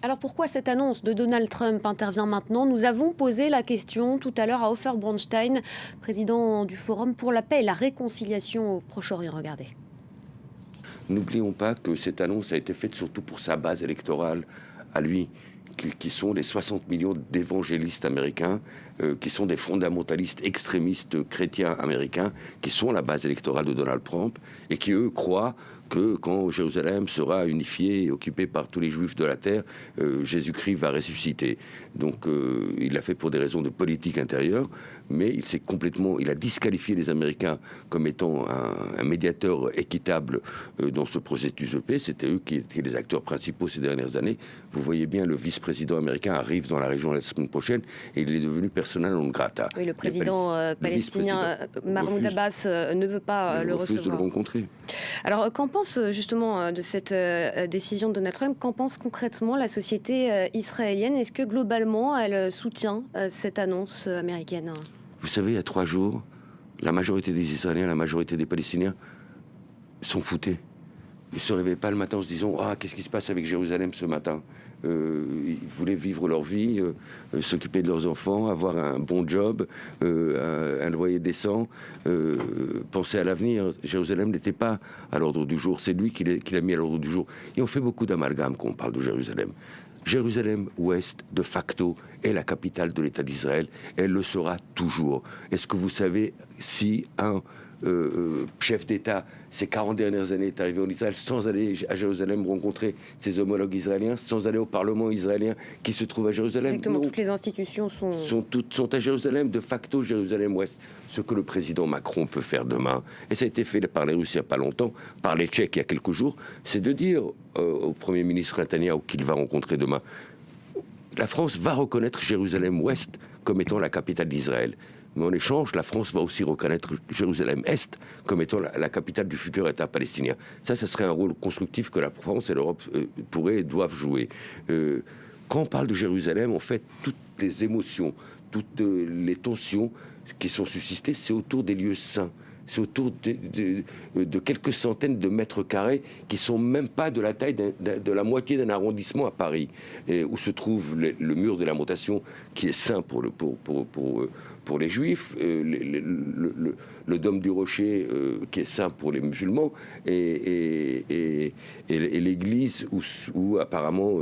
Alors pourquoi cette annonce de Donald Trump intervient maintenant? Nous avons posé la question tout à l'heure à Ofer Bronstein, président du Forum pour la paix et la réconciliation au Proche-Orient. Regardez. N'oublions pas que cette annonce a été faite surtout pour sa base électorale à lui, qui sont les 60 millions d'évangélistes américains, qui sont des fondamentalistes extrémistes chrétiens américains, qui sont la base électorale de Donald Trump, et qui, eux, croient que quand Jérusalem sera unifiée et occupée par tous les juifs de la terre, Jésus-Christ va ressusciter. Donc il l'a fait pour des raisons de politique intérieure, mais il a disqualifié les Américains comme étant un médiateur équitable dans ce processus de paix. C'était eux qui étaient les acteurs principaux ces dernières années. Vous voyez bien, le vice-président américain arrive dans la région la semaine prochaine et il est devenu persona non grata. Oui, le président palestinien Mahmoud Abbas ne veut pas le refuse recevoir. de le rencontrer. Alors, qu'en pense justement de cette décision de Donald Trump? Qu'en pense concrètement la société israélienne? Est-ce que globalement, elle soutient cette annonce américaine? Vous savez, il y a 3 jours, la majorité des Israéliens, la majorité des Palestiniens sont foutés. Ils ne se réveillent pas le matin en se disant « Ah, qu'est-ce qui se passe avec Jérusalem ce matin ?» Ils voulaient vivre leur vie, s'occuper de leurs enfants, avoir un bon job, un loyer décent, penser à l'avenir. Jérusalem n'était pas à l'ordre du jour. C'est lui qui l'a mis à l'ordre du jour. Et on fait beaucoup d'amalgames quand on parle de Jérusalem. Jérusalem-Ouest, de facto, est la capitale de l'État d'Israël. Elle le sera toujours. Est-ce que vous savez si un chef d'État, ces 40 dernières années, est arrivé en Israël sans aller à Jérusalem rencontrer ses homologues israéliens, sans aller au Parlement israélien qui se trouve à Jérusalem? Exactement, non. toutes les institutions sont à Jérusalem, de facto Jérusalem-Ouest. Ce que le président Macron peut faire demain, et ça a été fait par les Russes il n'y a pas longtemps, par les Tchèques il y a quelques jours, c'est de dire au Premier ministre Netanyahu qu'il va rencontrer demain, la France va reconnaître Jérusalem-Ouest comme étant la capitale d'Israël. Mais en échange, la France va aussi reconnaître Jérusalem-Est comme étant la capitale du futur État palestinien. Ça serait un rôle constructif que la France et l'Europe pourraient et doivent jouer. Quand on parle de Jérusalem, en fait, toutes les émotions, toutes les tensions qui sont suscitées, c'est autour des lieux saints. C'est autour de quelques centaines de mètres carrés qui sont même pas de la taille de la moitié d'un arrondissement à Paris, où se trouve le mur de lamentation qui est saint pour les juifs, le dôme du rocher qui est saint pour les musulmans, et l'église où apparemment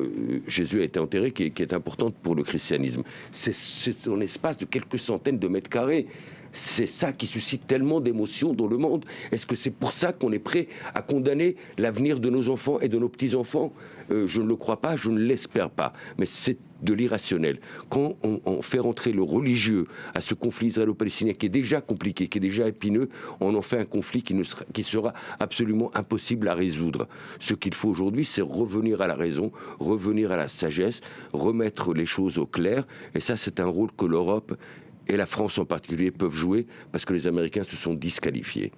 Jésus a été enterré, qui est importante pour le christianisme. C'est un espace de quelques centaines de mètres carrés. C'est ça qui suscite tellement d'émotions dans le monde. Est-ce que c'est pour ça qu'on est prêt à condamner l'avenir de nos enfants et de nos petits-enfants? Je ne le crois pas, je ne l'espère pas. Mais c'est de l'irrationnel. Quand on fait rentrer le religieux à ce conflit israélo-palestinien qui est déjà compliqué, qui est déjà épineux, on en fait un conflit qui sera absolument impossible à résoudre. Ce qu'il faut aujourd'hui, c'est revenir à la raison, revenir à la sagesse, remettre les choses au clair. Et ça, c'est un rôle que l'Europe et la France en particulier peuvent jouer, parce que les Américains se sont disqualifiés.